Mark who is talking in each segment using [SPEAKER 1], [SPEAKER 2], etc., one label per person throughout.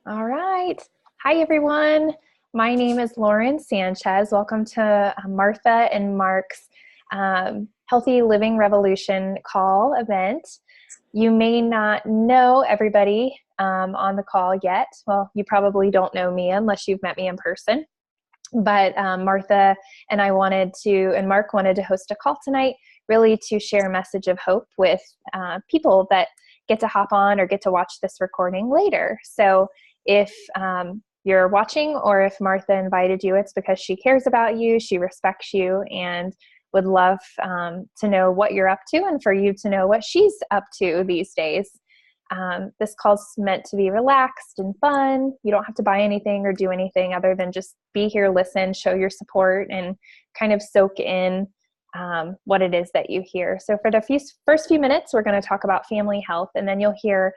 [SPEAKER 1] All right. Hi, everyone. My name is Lauren Sanchez. Welcome to Martha and Mark's Healthy Living Revolution call event. You may not know everybody on the call yet. Well, you probably don't know me unless you've met me in person. But Martha and Mark wanted to host a call tonight, really to share a message of hope with people that get to hop on or get to watch this recording later. So if you're watching, or if Martha invited you, it's because she cares about you, she respects you, and would love to know what you're up to and for you to know what she's up to these days. This call's meant to be relaxed and fun. You don't have to buy anything or do anything other than just be here, listen, show your support, and kind of soak in what it is that you hear. So for the first few minutes, we're going to talk about family health, and then you'll hear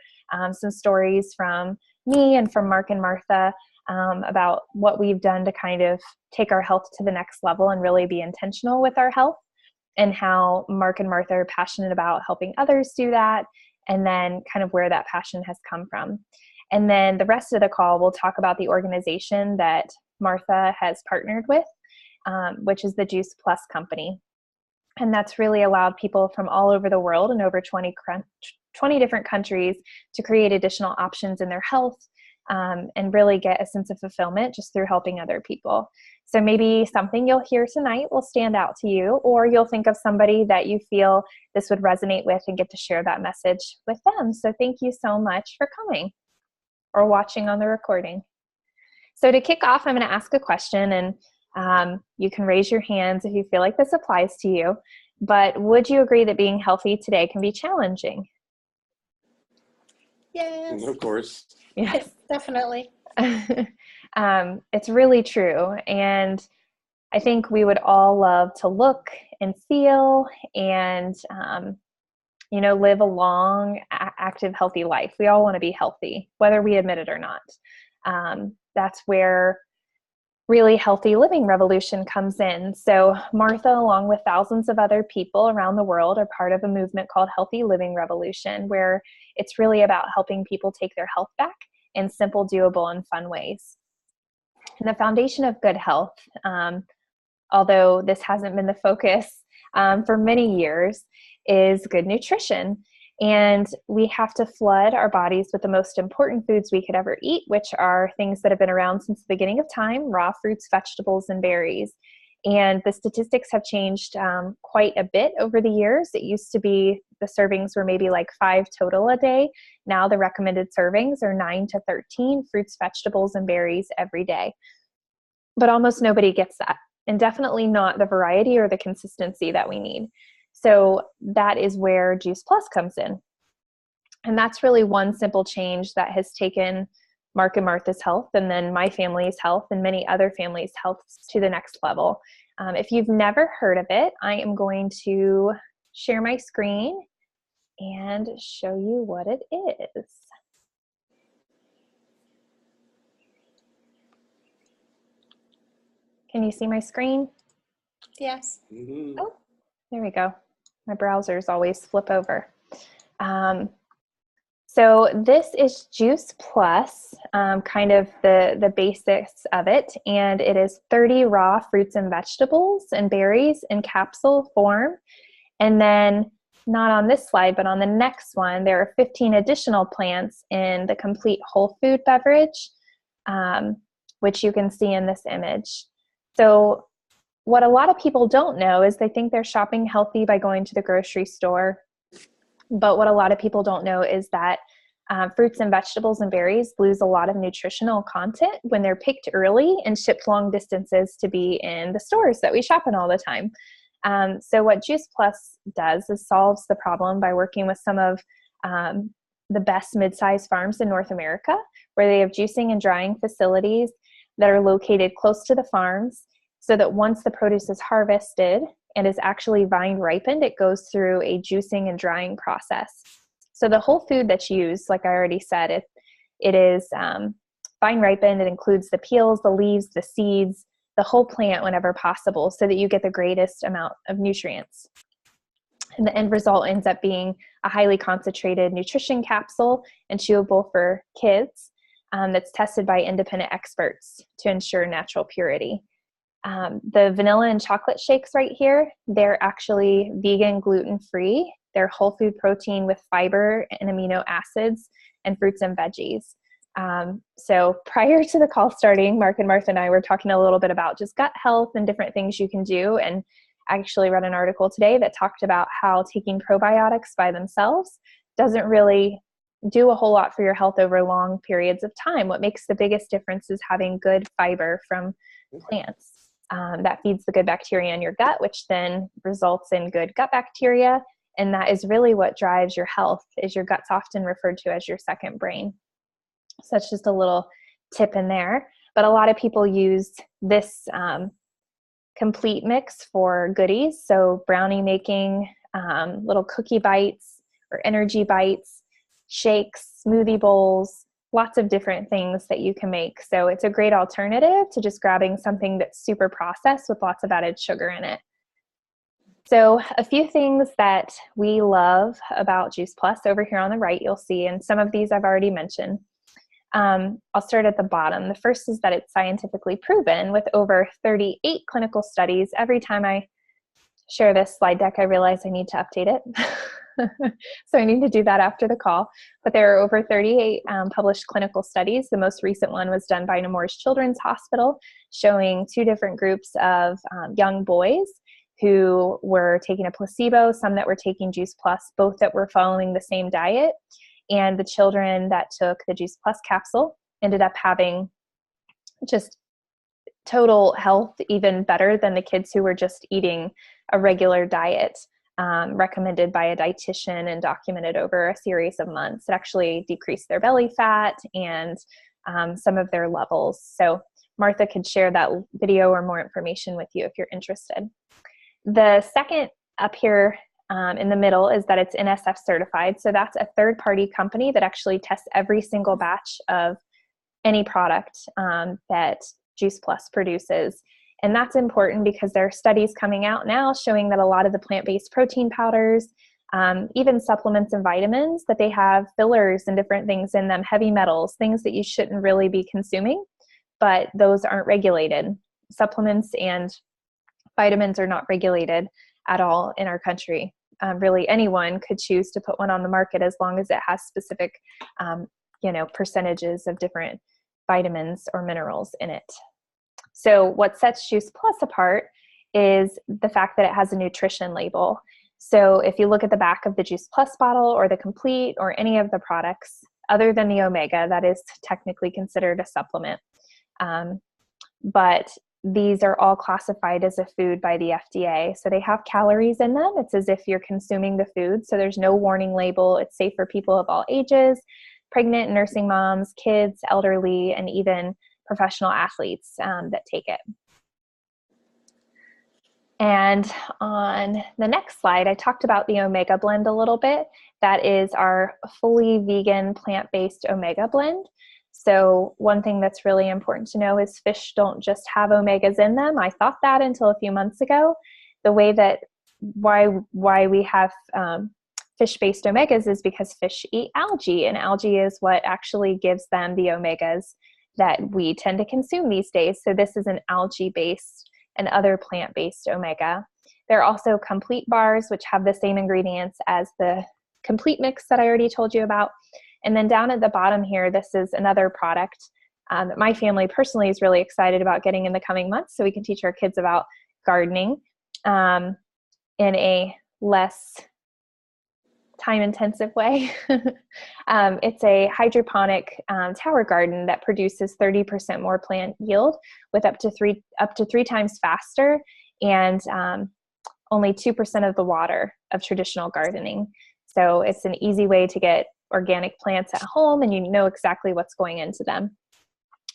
[SPEAKER 1] some stories from me and from Mark and Martha about what we've done to kind of take our health to the next level and really be intentional with our health, and how Mark and Martha are passionate about helping others do that, and then kind of where that passion has come from. And then the rest of the call, we'll talk about the organization that Martha has partnered with, which is the Juice Plus Company. And that's really allowed people from all over the world and over 20 different countries to create additional options in their health, and really get a sense of fulfillment just through helping other people. So maybe something you'll hear tonight will stand out to you, or you'll think of somebody that you feel this would resonate with and get to share that message with them. So thank you so much for coming or watching on the recording. So to kick off, I'm going to ask a question, and you can raise your hands if you feel like this applies to you. But would you agree that being healthy today can be challenging?
[SPEAKER 2] Yes.
[SPEAKER 3] Of course.
[SPEAKER 1] Yes,
[SPEAKER 2] definitely.
[SPEAKER 1] It's really true. And I think we would all love to look and feel and, live a long, active, healthy life. We all want to be healthy, whether we admit it or not. That's where really Healthy Living Revolution comes in. So Martha, along with thousands of other people around the world, are part of a movement called Healthy Living Revolution, where it's really about helping people take their health back in simple, doable, and fun ways. And the foundation of good health, although this hasn't been the focus for many years, is good nutrition. And we have to flood our bodies with the most important foods we could ever eat, which are things that have been around since the beginning of time: raw fruits, vegetables, and berries. And the statistics have changed quite a bit over the years. It used to be the servings were maybe like 5 total a day. Now the recommended servings are 9 to 13 fruits, vegetables, and berries every day. But almost nobody gets that, and definitely not the variety or the consistency that we need. So that is where Juice Plus comes in. And that's really one simple change that has taken Mark and Martha's health, and then my family's health, and many other families' health to the next level. If you've never heard of it, I am going to share my screen and show you what it is. Can you see my screen?
[SPEAKER 2] Yes.
[SPEAKER 3] Mm-hmm.
[SPEAKER 1] Oh, there we go. My browsers always flip over. So this is Juice Plus, kind of the basics of it. And it is 30 raw fruits and vegetables and berries in capsule form. And then, not on this slide, but on the next one, there are 15 additional plants in the complete whole food beverage, which you can see in this image. So what a lot of people don't know is they think they're shopping healthy by going to the grocery store. But what a lot of people don't know is that fruits and vegetables and berries lose a lot of nutritional content when they're picked early and shipped long distances to be in the stores that we shop in all the time. So what Juice Plus does is solves the problem by working with some of the best mid-sized farms in North America, where they have juicing and drying facilities that are located close to the farms, so that once the produce is harvested and is actually vine ripened, it goes through a juicing and drying process. So the whole food that's used, like I already said, it is vine ripened. It includes the peels, the leaves, the seeds, the whole plant whenever possible, so that you get the greatest amount of nutrients. And the end result ends up being a highly concentrated nutrition capsule and chewable for kids. that's tested by independent experts to ensure natural purity. The vanilla and chocolate shakes right here, they're actually vegan, gluten-free. They're whole food protein with fiber and amino acids and fruits and veggies. So prior to the call starting, Mark and Martha and I were talking a little bit about just gut health and different things you can do. And I actually read an article today that talked about how taking probiotics by themselves doesn't really do a whole lot for your health over long periods of time. What makes the biggest difference is having good fiber from plants. That feeds the good bacteria in your gut, which then results in good gut bacteria. And that is really what drives your health, is your gut's often referred to as your second brain. So that's just a little tip in there. But a lot of people use this complete mix for goodies. So brownie making, little cookie bites or energy bites, shakes, smoothie bowls, lots of different things that you can make. So it's a great alternative to just grabbing something that's super processed with lots of added sugar in it. So a few things that we love about Juice Plus over here on the right, you'll see, and some of these I've already mentioned. I'll start at the bottom. The first is that it's scientifically proven with over 38 clinical studies. Every time I share this slide deck, I realize I need to update it. So I need to do that after the call. But there are over 38 published clinical studies. The most recent one was done by Nemours Children's Hospital, showing 2 different groups of young boys who were taking a placebo, some that were taking Juice Plus, both that were following the same diet. And the children that took the Juice Plus capsule ended up having just total health even better than the kids who were just eating a regular diet recommended by a dietitian and documented over a series of months. It actually decreased their belly fat and some of their levels. So Martha could share that video or more information with you if you're interested. The second up here in the middle is that it's NSF certified. So that's a third-party company that actually tests every single batch of any product that Juice Plus produces. And that's important because there are studies coming out now showing that a lot of the plant-based protein powders, even supplements and vitamins, that they have fillers and different things in them, heavy metals, things that you shouldn't really be consuming, but those aren't regulated. Supplements and vitamins are not regulated at all in our country. Really anyone could choose to put one on the market as long as it has specific, percentages of different vitamins or minerals in it. So what sets Juice Plus apart is the fact that it has a nutrition label. So if you look at the back of the Juice Plus bottle or the Complete or any of the products, other than the Omega, that is technically considered a supplement. But these are all classified as a food by the FDA. So they have calories in them. It's as if you're consuming the food. So there's no warning label. It's safe for people of all ages, pregnant, nursing moms, kids, elderly, and even professional athletes that take it. And on the next slide, I talked about the Omega blend a little bit. That is our fully vegan, plant-based Omega blend. So one thing that's really important to know is fish don't just have omegas in them. I thought that until a few months ago. The way that why we have fish-based omegas is because fish eat algae, and algae is what actually gives them the omegas that we tend to consume these days. So this is an algae-based and other plant-based omega. There are also complete bars, which have the same ingredients as the complete mix that I already told you about. And then down at the bottom here, this is another product that my family personally is really excited about getting in the coming months so we can teach our kids about gardening in a less time-intensive way. It's a hydroponic tower garden that produces 30% more plant yield with up to three times faster and only 2% of the water of traditional gardening. So it's an easy way to get organic plants at home, and you know exactly what's going into them.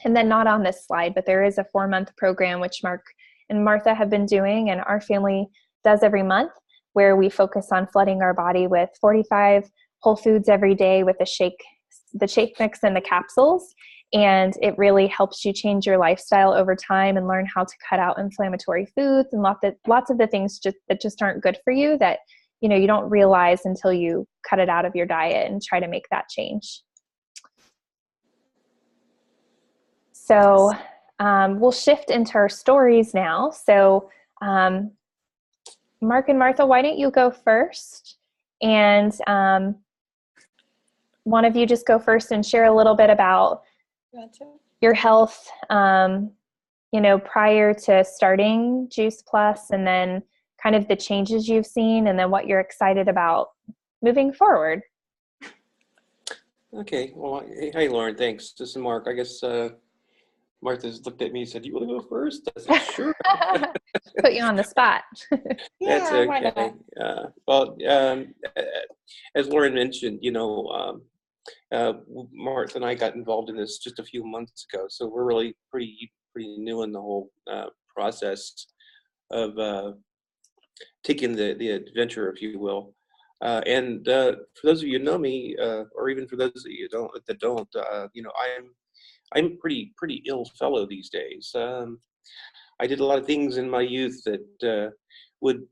[SPEAKER 1] And then not on this slide, but there is a 4-month program which Mark and Martha have been doing, and our family does every month, where we focus on flooding our body with 45 whole foods every day with the shake mix and the capsules. And it really helps you change your lifestyle over time and learn how to cut out inflammatory foods and lots of the things that just aren't good for you that you don't realize until you cut it out of your diet and try to make that change. So we'll shift into our stories now. So Mark and Martha, why don't you go first? And one of you just go first and share a little bit about your health, prior to starting Juice Plus, and then kind of the changes you've seen, and then what you're excited about moving forward.
[SPEAKER 3] Okay. Well, hey, Lauren, thanks. This is Mark. I guess Martha's looked at me and said, "You want to go first?" I said, "Sure."
[SPEAKER 1] Put you on the spot.
[SPEAKER 3] That's
[SPEAKER 2] Yeah, why
[SPEAKER 3] okay.
[SPEAKER 2] not?
[SPEAKER 3] Well, as Lauren mentioned, Martha and I got involved in this just a few months ago, so we're really pretty new in the whole process of taking the adventure, if you will. And for those of you who know me, or even for those of you that don't, I'm a pretty ill fellow these days. I did a lot of things in my youth that would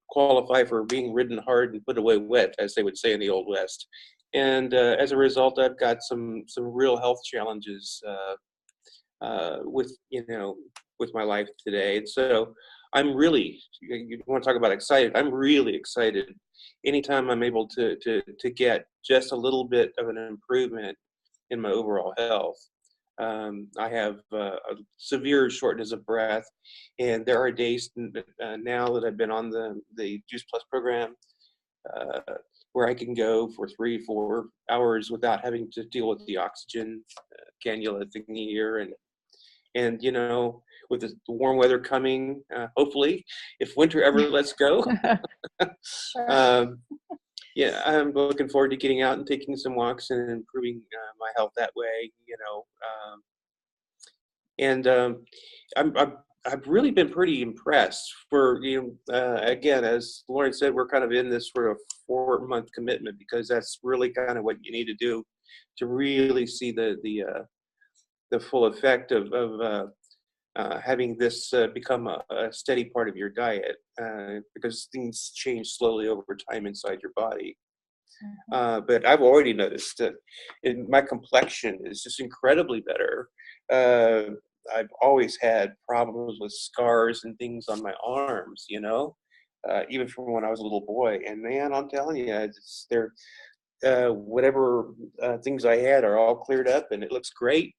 [SPEAKER 3] qualify for being ridden hard and put away wet, as they would say in the Old West. And as a result, I've got some real health challenges with my life today. And so I'm really, you want to talk about excited, I'm really excited anytime I'm able to get just a little bit of an improvement in my overall health. I have a severe shortness of breath, and there are days now that I've been on the Juice Plus program where I can go for 3-4 hours without having to deal with the oxygen cannula thingy here, and with the warm weather coming, hopefully, if winter ever lets go.
[SPEAKER 2] Sure.
[SPEAKER 3] Yeah, I'm looking forward to getting out and taking some walks and improving my health that way. I've really been pretty impressed. Again, as Lauren said, we're kind of in this sort of 4-month commitment, because that's really kind of what you need to do to really see the full effect of having this become a steady part of your diet, because things change slowly over time inside your body. But I've already noticed that my complexion is just incredibly better. I've always had problems with scars and things on my arms, even from when I was a little boy. And man, I'm telling you, whatever things I had are all cleared up, and it looks great.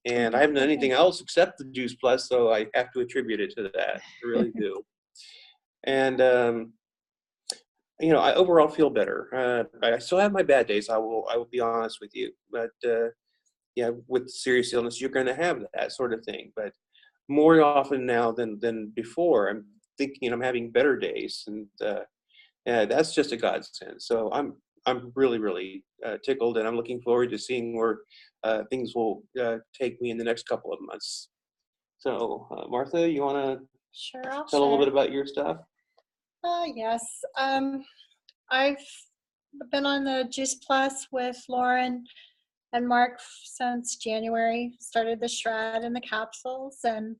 [SPEAKER 3] And I haven't done anything else except the Juice Plus, so I have to attribute it to that. I really do. And I overall feel better. I still have my bad days. I will be honest with you, but with serious illness, you're going to have that sort of thing. But more often now than before, I'm thinking I'm having better days, and that's just a godsend. So I'm really tickled, and I'm looking forward to seeing where things will take me in the next couple of months. So, Martha, you want to
[SPEAKER 2] Sure, I'll
[SPEAKER 3] tell a little
[SPEAKER 2] share.
[SPEAKER 3] bit about your stuff?
[SPEAKER 2] Yes. I've been on the Juice Plus with Lauren and Mark since January. Started the shred and the capsules, and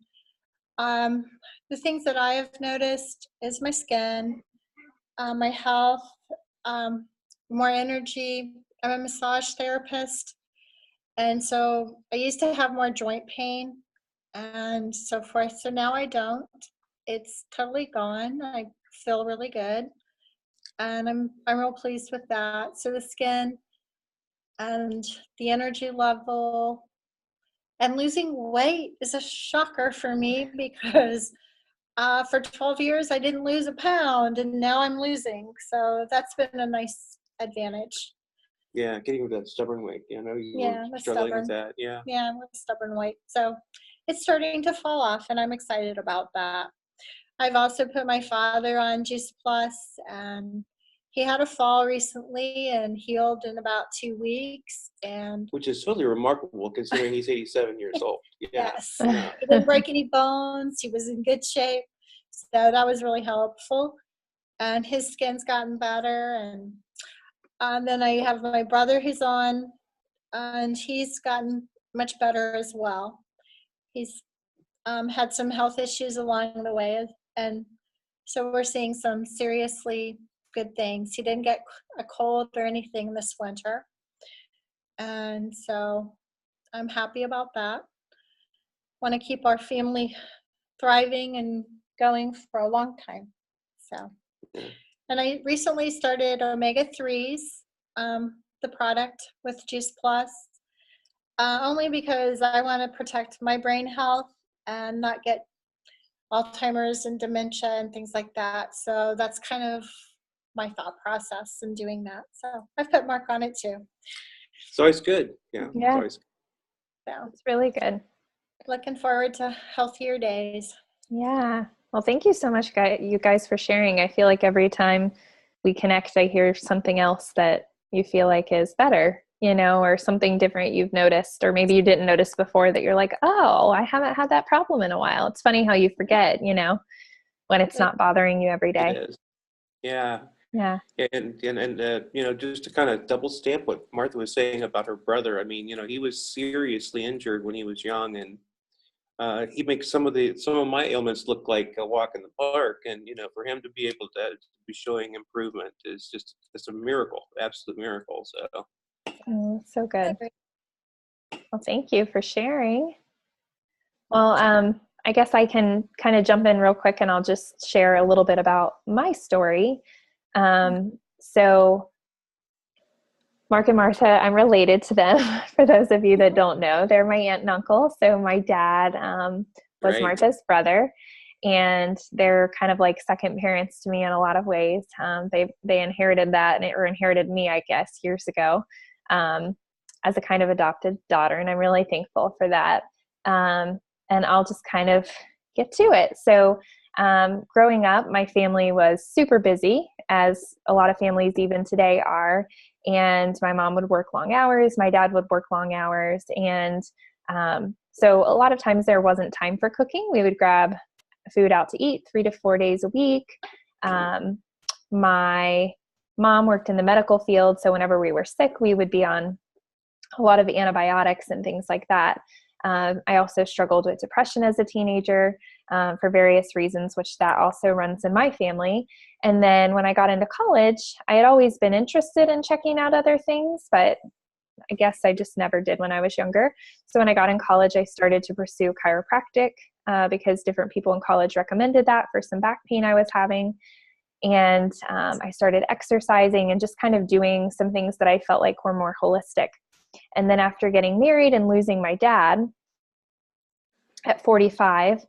[SPEAKER 2] the things that I have noticed is my skin, my health, more energy. I'm a massage therapist, and so I used to have more joint pain and so forth. So now I don't. It's totally gone. I feel really good, and I'm real pleased with that. So the skin and the energy level and losing weight is a shocker for me, because for 12 years I didn't lose a pound, and now I'm losing. So that's been a nice advantage.
[SPEAKER 3] Yeah, getting rid of that stubborn weight. You
[SPEAKER 2] Yeah,
[SPEAKER 3] were
[SPEAKER 2] I'm
[SPEAKER 3] struggling with
[SPEAKER 2] stubborn.
[SPEAKER 3] that. Yeah.
[SPEAKER 2] Yeah, I'm with stubborn weight. So it's starting to fall off, and I'm excited about that. I've also put my father on Juice Plus, and he had a fall recently and healed in about 2 weeks. And
[SPEAKER 3] Which is totally remarkable considering he's 87 years old. Yeah.
[SPEAKER 2] yes,
[SPEAKER 3] Yeah.
[SPEAKER 2] he didn't break any bones. He was in good shape. So that was really helpful. And his skin's gotten better. And then I have my brother who's on, and he's gotten much better as well. He's had some health issues along the way, and so we're seeing some seriously good things. He didn't get a cold or anything this winter, and so I'm happy about that. want to keep our family thriving and going for a long time. So, and I recently started omega-3s, the product with Juice Plus, only because I want to protect my brain health and not get Alzheimer's and dementia and things like that. So that's kind of my thought process in doing that. So I've put Mark on it too.
[SPEAKER 3] It's always good. Yeah.
[SPEAKER 1] Yeah.
[SPEAKER 3] It's always
[SPEAKER 2] So
[SPEAKER 1] It's really good.
[SPEAKER 2] looking forward to healthier days.
[SPEAKER 1] Yeah. Well, thank you so much, you guys, for sharing. I feel like every time we connect, I hear something else that you feel like is better, or something different you've noticed, or maybe you didn't notice before that you're like, oh, I haven't had that problem in a while. It's funny how you forget, when it's not bothering you every day.
[SPEAKER 3] It is. Yeah.
[SPEAKER 1] Yeah.
[SPEAKER 3] And just to kind of double stamp what Martha was saying about her brother. I mean, he was seriously injured when he was young, and he makes some of my ailments look like a walk in the park. And for him to be able to be showing improvement is it's a miracle, absolute miracle. So.
[SPEAKER 1] So good. Well, thank you for sharing. Well, I guess I can kind of jump in real quick, and I'll just share a little bit about my story. So Mark and Martha, I'm related to them. For those of you that don't know, they're my aunt and uncle. So my dad was
[SPEAKER 3] Right.
[SPEAKER 1] Martha's brother, and they're kind of like second parents to me in a lot of ways. They inherited that, or inherited me, I guess, years ago, as a kind of adopted daughter, and I'm really thankful for that. And I'll just kind of get to it. So growing up, my family was super busy, as a lot of families even today are. And my mom would work long hours. My dad would work long hours. And so a lot of times there wasn't time for cooking. We would grab food out to eat 3 to 4 days a week. My mom worked in the medical field. So whenever we were sick, we would be on a lot of antibiotics and things like that. I also struggled with depression as a teenager for various reasons, which that also runs in my family. And then when I got into college, I had always been interested in checking out other things, but I guess I just never did when I was younger. So when I got in college, I started to pursue chiropractic because different people in college recommended that for some back pain I was having. And I started exercising and just kind of doing some things that I felt like were more holistic. And then after getting married and losing my dad at 45,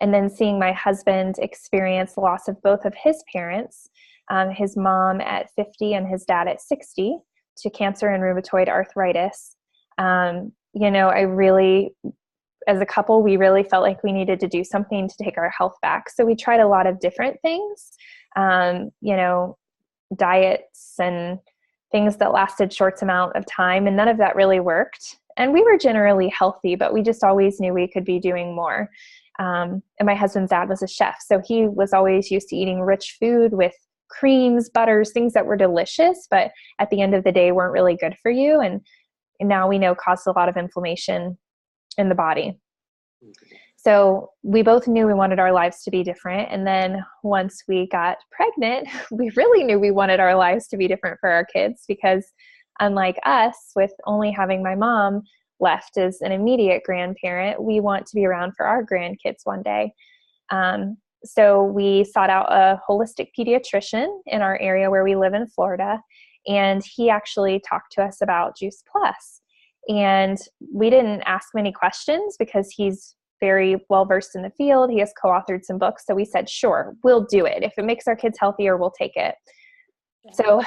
[SPEAKER 1] and then seeing my husband experience the loss of both of his parents, his mom at 50 and his dad at 60, to cancer and rheumatoid arthritis, I really, as a couple, we really felt like we needed to do something to take our health back. So we tried a lot of different things, diets and things that lasted short amount of time, and none of that really worked. And we were generally healthy, but we just always knew we could be doing more. And my husband's dad was a chef, so he was always used to eating rich food with creams, butters, things that were delicious, but at the end of the day weren't really good for you. And now we know caused a lot of inflammation in the body. So we both knew we wanted our lives to be different. And then once we got pregnant, we really knew we wanted our lives to be different for our kids, because unlike us, with only having my mom left as an immediate grandparent, we want to be around for our grandkids one day. So we sought out a holistic pediatrician in our area where we live in Florida, and he actually talked to us about Juice Plus. And we didn't ask many questions because he's very well versed in the field. He has co-authored some books. So we said, sure, we'll do it. If it makes our kids healthier, we'll take it. Yeah. So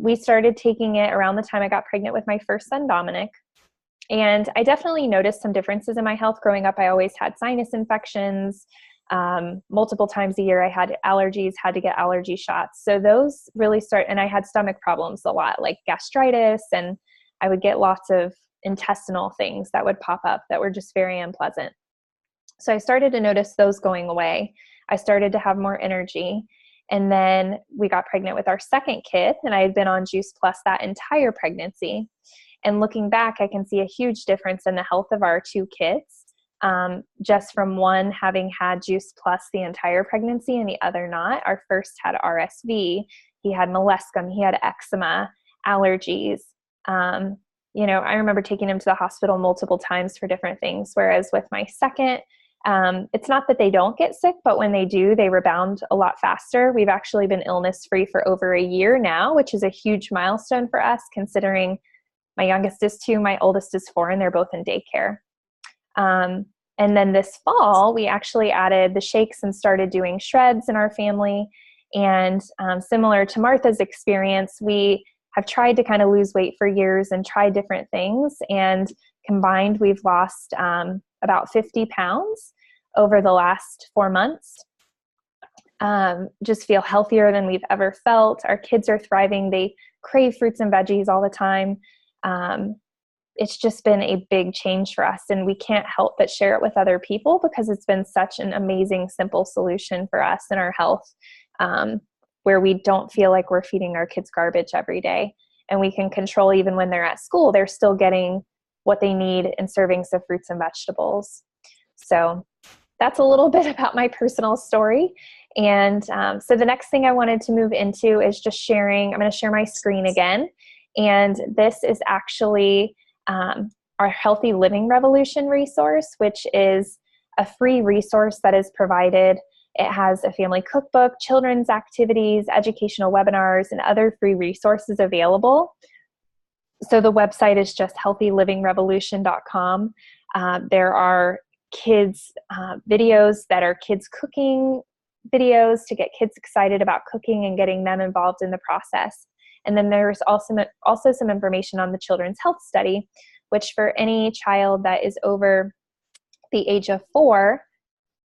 [SPEAKER 1] we started taking it around the time I got pregnant with my first son, Dominic. And I definitely noticed some differences in my health. Growing up, I always had sinus infections. Multiple times a year, I had allergies, had to get allergy shots. So those really and I had stomach problems a lot, like gastritis, and I would get lots of intestinal things that would pop up that were just very unpleasant. So I started to notice those going away. I started to have more energy. And then we got pregnant with our second kid, and I had been on Juice Plus that entire pregnancy. And looking back, I can see a huge difference in the health of our two kids, just from one having had Juice Plus the entire pregnancy and the other not. Our first had RSV. He had molluscum. He had eczema, allergies. I remember taking him to the hospital multiple times for different things. Whereas with my second, it's not that they don't get sick, but when they do, they rebound a lot faster. We've actually been illness-free for over a year now, which is a huge milestone for us, considering my youngest is 2, my oldest is 4, and they're both in daycare. And then this fall, we actually added the shakes and started doing shreds in our family. And similar to Martha's experience, we have tried to kind of lose weight for years and try different things. And combined, we've lost about 50 pounds over the last 4 months. Just feel healthier than we've ever felt. Our kids are thriving. They crave fruits and veggies all the time. It's just been a big change for us, and we can't help but share it with other people because it's been such an amazing, simple solution for us in our health, where we don't feel like we're feeding our kids garbage every day, and we can control even when they're at school, they're still getting what they need in servings of fruits and vegetables. So that's a little bit about my personal story. And so the next thing I wanted to move into is just sharing. I'm going to share my screen again. And this is actually our Healthy Living Revolution resource, which is a free resource that is provided. It has a family cookbook, children's activities, educational webinars, and other free resources available. So the website is just healthylivingrevolution.com. There are kids videos that are kids cooking videos to get kids excited about cooking and getting them involved in the process. And then there's also some information on the Children's Health Study, which for any child that is over the age of 4,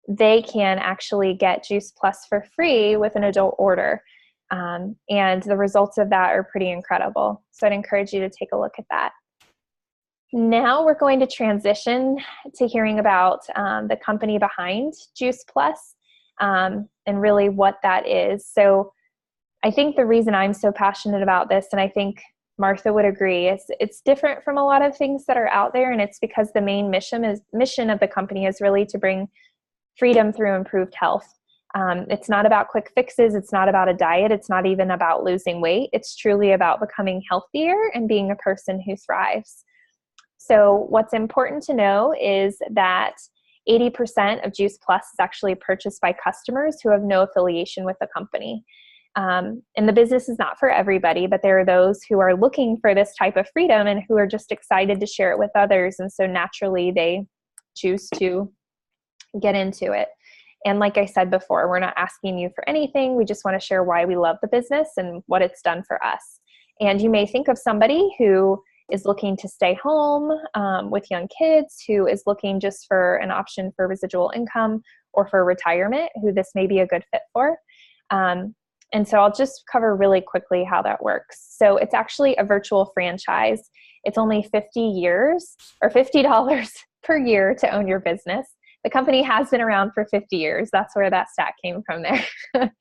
[SPEAKER 1] they can actually get Juice Plus for free with an adult order. And the results of that are pretty incredible. So I'd encourage you to take a look at that. Now we're going to transition to hearing about the company behind Juice Plus, and really what that is. So I think the reason I'm so passionate about this, and I think Martha would agree, is it's different from a lot of things that are out there, and it's because the main mission of the company is really to bring freedom through improved health. It's not about quick fixes. It's not about a diet. It's not even about losing weight. It's truly about becoming healthier and being a person who thrives. So what's important to know is that 80% of Juice Plus is actually purchased by customers who have no affiliation with the company. And the business is not for everybody, but there are those who are looking for this type of freedom and who are just excited to share it with others. And so naturally they choose to get into it. And like I said before, we're not asking you for anything. We just want to share why we love the business and what it's done for us. And you may think of somebody who is looking to stay home with young kids, who is looking just for an option for residual income or for retirement, who this may be a good fit for. And so I'll just cover really quickly how that works. So it's actually a virtual franchise. It's only $50 per year to own your business. The company has been around for 50 years. That's where that stat came from there.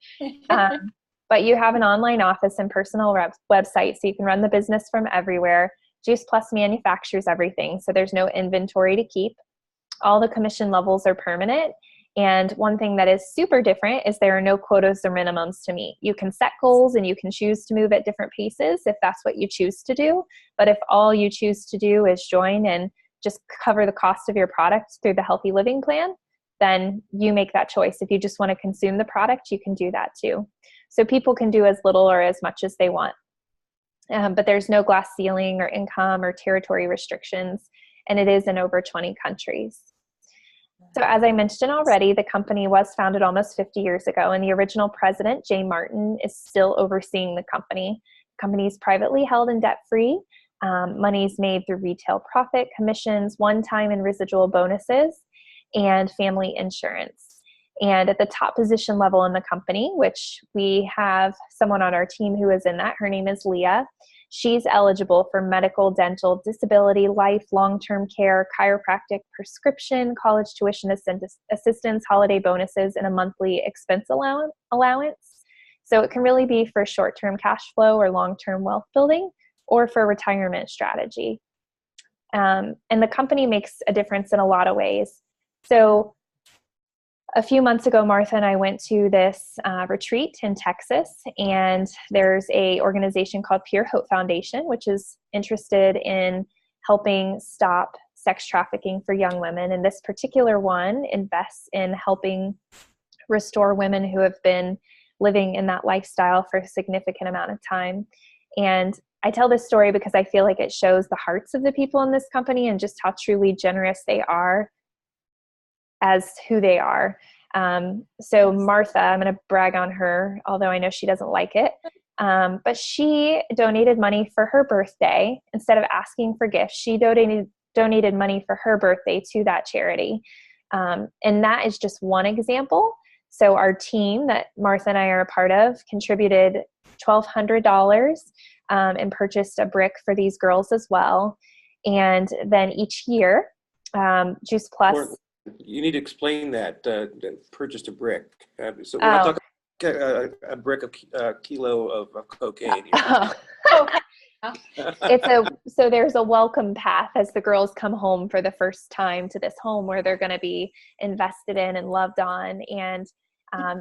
[SPEAKER 1] But you have an online office and personal website, so you can run the business from everywhere. Juice Plus manufactures everything, so there's no inventory to keep. All the commission levels are permanent. And one thing that is super different is there are no quotas or minimums to meet. You can set goals and you can choose to move at different paces if that's what you choose to do. But if all you choose to do is join and just cover the cost of your product through the Healthy Living Plan, then you make that choice. If you just want to consume the product, you can do that too. So people can do as little or as much as they want. But there's no glass ceiling or income or territory restrictions, and it is in over 20 countries. So as I mentioned already, the company was founded almost 50 years ago, and the original president, Jay Martin, is still overseeing the company. The company is privately held and debt-free. Money is made through retail profit, commissions, one-time and residual bonuses, and family insurance. And at the top position level in the company, which we have someone on our team who is in that, her name is Leah. She's eligible for medical, dental, disability, life, long-term care, chiropractic, prescription, college tuition assistance, holiday bonuses, and a monthly expense allowance. So it can really be for short-term cash flow or long-term wealth building, or for retirement strategy. And the company makes a difference in a lot of ways. So a few months ago, Martha and I went to this retreat in Texas, and there's a organization called Pure Hope Foundation, which is interested in helping stop sex trafficking for young women. And this particular one invests in helping restore women who have been living in that lifestyle for a significant amount of time. And I tell this story because I feel like it shows the hearts of the people in this company and just how truly generous they are as who they are. So Martha, I'm going to brag on her, although I know she doesn't like it. But she donated money for her birthday. Instead of asking for gifts, she donated money for her birthday to that charity. And that is just one example. So our team that Martha and I are a part of contributed $1,200 and purchased a brick for these girls as well. And then each year, Juice Plus.
[SPEAKER 3] You need to explain that, purchased a brick. So we're not talking a brick of a kilo of cocaine here.
[SPEAKER 1] So there's a welcome path as the girls come home for the first time to this home where they're going to be invested in and loved on. And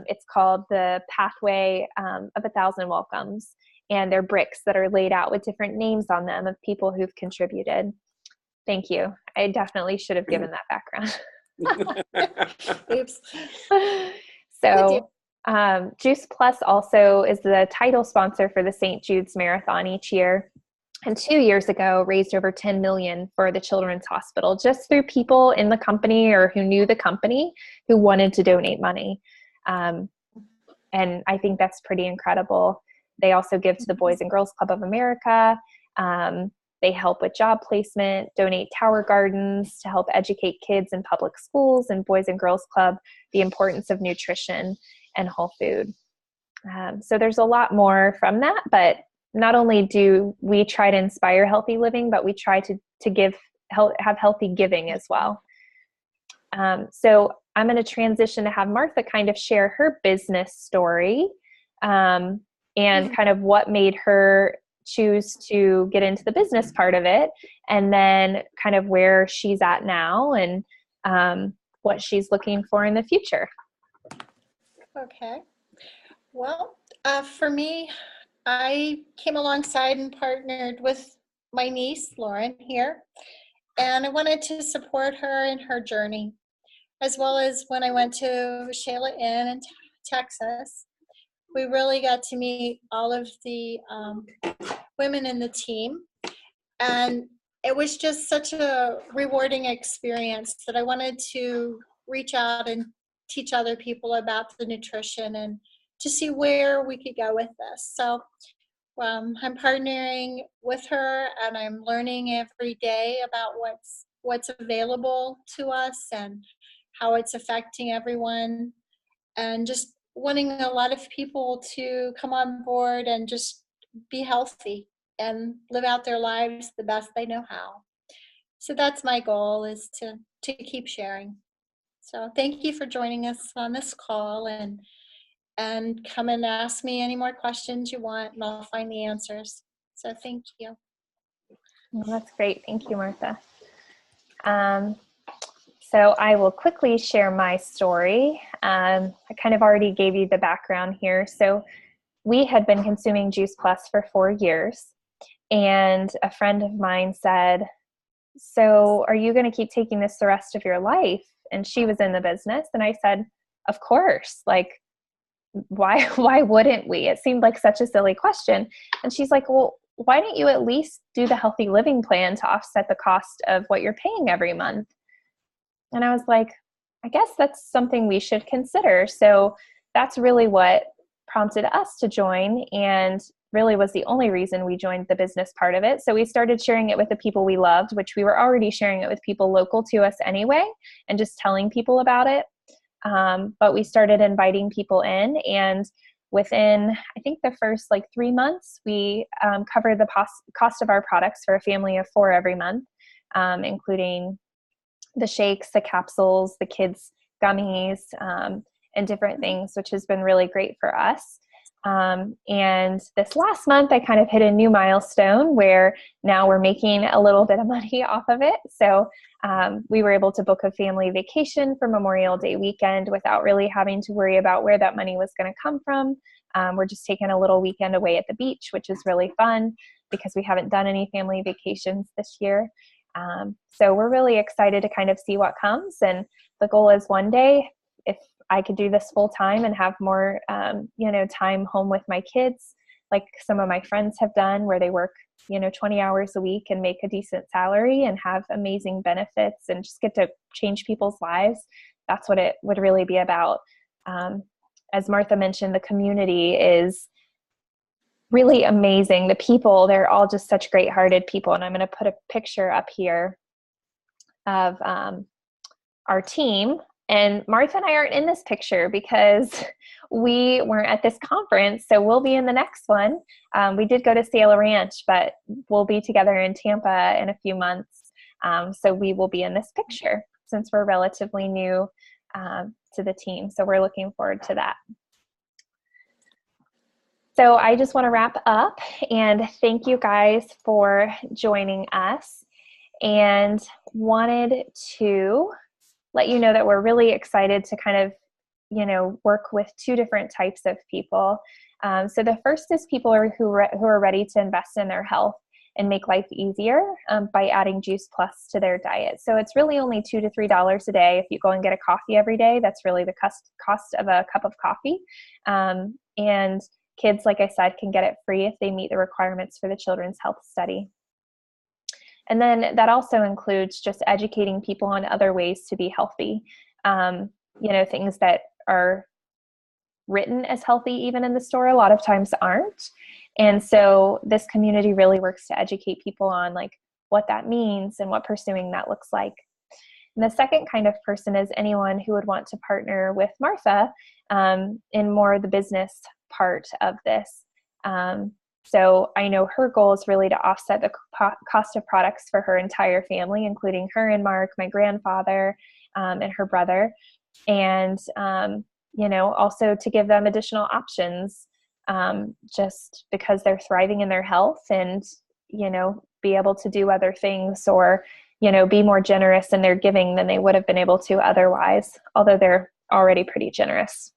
[SPEAKER 1] it's called the Pathway of 1,000 Welcomes. And they're bricks that are laid out with different names on them of people who've contributed. Thank you. I definitely should have given that background.
[SPEAKER 2] Oops.
[SPEAKER 1] So Juice Plus also is the title sponsor for the St. Jude's Marathon each year. And 2 years ago raised over $10 million for the Children's Hospital, just through people in the company or who knew the company who wanted to donate money. And I think that's pretty incredible. They also give to the Boys and Girls Club of America. They help with job placement, donate tower gardens to help educate kids in public schools, and Boys and Girls Club the importance of nutrition and whole food. So there's a lot more from that, but not only do we try to inspire healthy living, but we try to have healthy giving as well. So I'm going to transition to have Martha kind of share her business story and kind of what made her choose to get into the business part of it, and then kind of where she's at now and what she's looking for in the future.
[SPEAKER 2] Okay. Well, for me, I came alongside and partnered with my niece, Lauren, here, and I wanted to support her in her journey, as well as when I went to Shayla Inn in Texas. We really got to meet all of the women in the team, and it was just such a rewarding experience that I wanted to reach out and teach other people about the nutrition and to see where we could go with this. So I'm partnering with her, and I'm learning every day about what's available to us and how it's affecting everyone, and just wanting a lot of people to come on board and just be healthy and live out their lives the best they know how. So that's my goal, is to keep sharing. So thank you for joining us on this call, and come and ask me any more questions you want, and I'll find the answers. So thank you.
[SPEAKER 1] Well, that's great. Thank you, Martha. So I will quickly share my story. I kind of already gave you the background here. So we had been consuming Juice Plus for 4 years, and a friend of mine said, so are you going to keep taking this the rest of your life? And she was in the business. And I said, of course, like, why wouldn't we? It seemed like such a silly question. And she's like, well, why don't you at least do the healthy living plan to offset the cost of what you're paying every month? And I was like, I guess that's something we should consider. So that's really what prompted us to join, and really was the only reason we joined the business part of it. So we started sharing it with the people we loved, which we were already sharing it with people local to us anyway, and just telling people about it. But we started inviting people in, and within, I think, the first 3 months, we covered the cost of our products for a family of 4 every month, including the shakes, the capsules, the kids' gummies, and different things, which has been really great for us. And this last month, I kind of hit a new milestone where now we're making a little bit of money off of it. So we were able to book a family vacation for Memorial Day weekend without really having to worry about where that money was going to come from. We're just taking a little weekend away at the beach, which is really fun because we haven't done any family vacations this year. So we're really excited to kind of see what comes. And the goal is one day, if I could do this full time and have more, time home with my kids, like some of my friends have done, where they work, 20 hours a week and make a decent salary and have amazing benefits and just get to change people's lives. That's what it would really be about. As Martha mentioned, the community is really amazing. The people, they're all just such great-hearted people. And I'm going to put a picture up here of our team. And Martha and I aren't in this picture because we weren't at this conference, so we'll be in the next one. We did go to Sailor Ranch, but we'll be together in Tampa in a few months. So we will be in this picture since we're relatively new to the team. So we're looking forward to that. So I just want to wrap up and thank you guys for joining us, and wanted to let you know that we're really excited to kind of, work with two different types of people. So the first is people who are ready to invest in their health and make life easier by adding Juice Plus to their diet. So it's really only $2 to $3 a day. If you go and get a coffee every day, that's really the cost of a cup of coffee. And kids, like I said, can get it free if they meet the requirements for the Children's Health Study. And then that also includes just educating people on other ways to be healthy. Things that are written as healthy even in the store a lot of times aren't. And so this community really works to educate people on like what that means and what pursuing that looks like. And the second kind of person is anyone who would want to partner with Martha in more the business part of this. So I know her goal is really to offset the cost of products for her entire family, including her and Mark, my grandfather, and her brother. And, also to give them additional options just because they're thriving in their health and, be able to do other things or, be more generous in their giving than they would have been able to otherwise, although they're already pretty generous.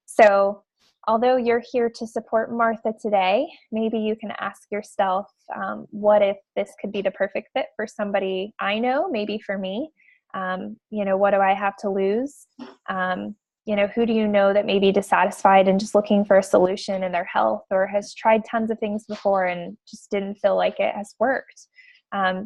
[SPEAKER 1] So although you're here to support Martha today, maybe you can ask yourself, what if this could be the perfect fit for somebody I know, maybe for me? What do I have to lose? Who do you know that may be dissatisfied and just looking for a solution in their health, or has tried tons of things before and just didn't feel like it has worked?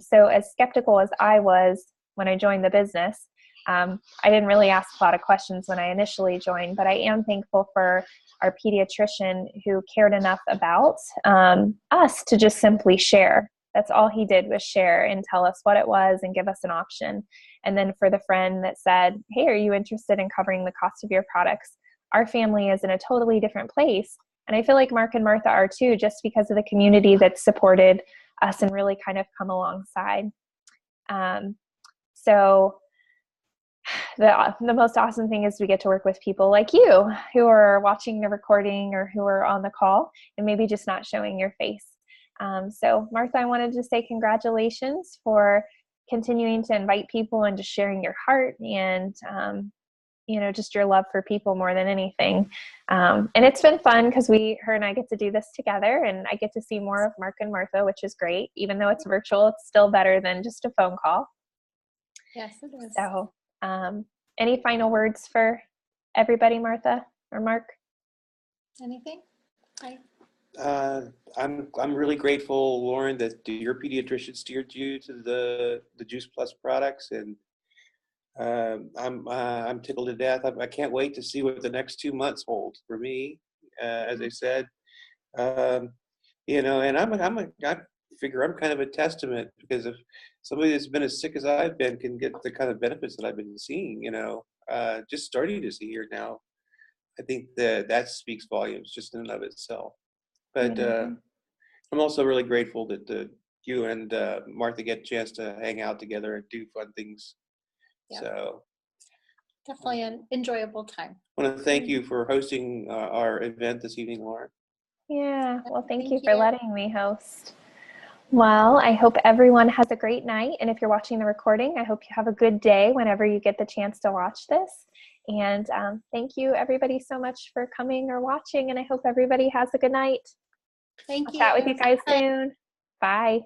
[SPEAKER 1] So as skeptical as I was when I joined the business, I didn't really ask a lot of questions when I initially joined, but I am thankful for our pediatrician who cared enough about us to just simply share. That's all he did, was share and tell us what it was and give us an option. And then for the friend that said, hey, are you interested in covering the cost of your products? Our family is in a totally different place. And I feel like Mark and Martha are too, just because of the community that supported us and really kind of come alongside. So the most awesome thing is we get to work with people like you who are watching the recording or who are on the call and maybe just not showing your face. So Martha, I wanted to say congratulations for continuing to invite people and just sharing your heart and, just your love for people more than anything. And it's been fun because her and I get to do this together, and I get to see more of Mark and Martha, which is great. Even though it's virtual, it's still better than just a phone call.
[SPEAKER 2] Yes, it is.
[SPEAKER 1] So any final words for everybody, Martha or Mark?
[SPEAKER 2] Anything?
[SPEAKER 3] I'm really grateful, Lauren, that your pediatrician steered you to the Juice Plus products, and I'm tickled to death. I can't wait to see what the next 2 months hold for me. As I said, and I figure I'm kind of a testament, because if somebody that's been as sick as I've been can get the kind of benefits that I've been seeing, just starting to see here now, I think that speaks volumes just in and of itself. But I'm also really grateful that you and Martha get a chance to hang out together and do fun things. Yeah. So
[SPEAKER 2] definitely an enjoyable time.
[SPEAKER 3] I want to thank you for hosting our event this evening, Lauren.
[SPEAKER 1] Yeah, well, thank
[SPEAKER 2] Thank
[SPEAKER 1] you for
[SPEAKER 2] you.
[SPEAKER 1] letting me host. Well, I hope everyone has a great night. And if you're watching the recording, I hope you have a good day whenever you get the chance to watch this. And thank you, everybody, so much for coming or watching. And I hope everybody has a good night.
[SPEAKER 2] Thank
[SPEAKER 1] I'll
[SPEAKER 2] you.
[SPEAKER 1] chat with you guys
[SPEAKER 2] Bye.
[SPEAKER 1] soon. Bye.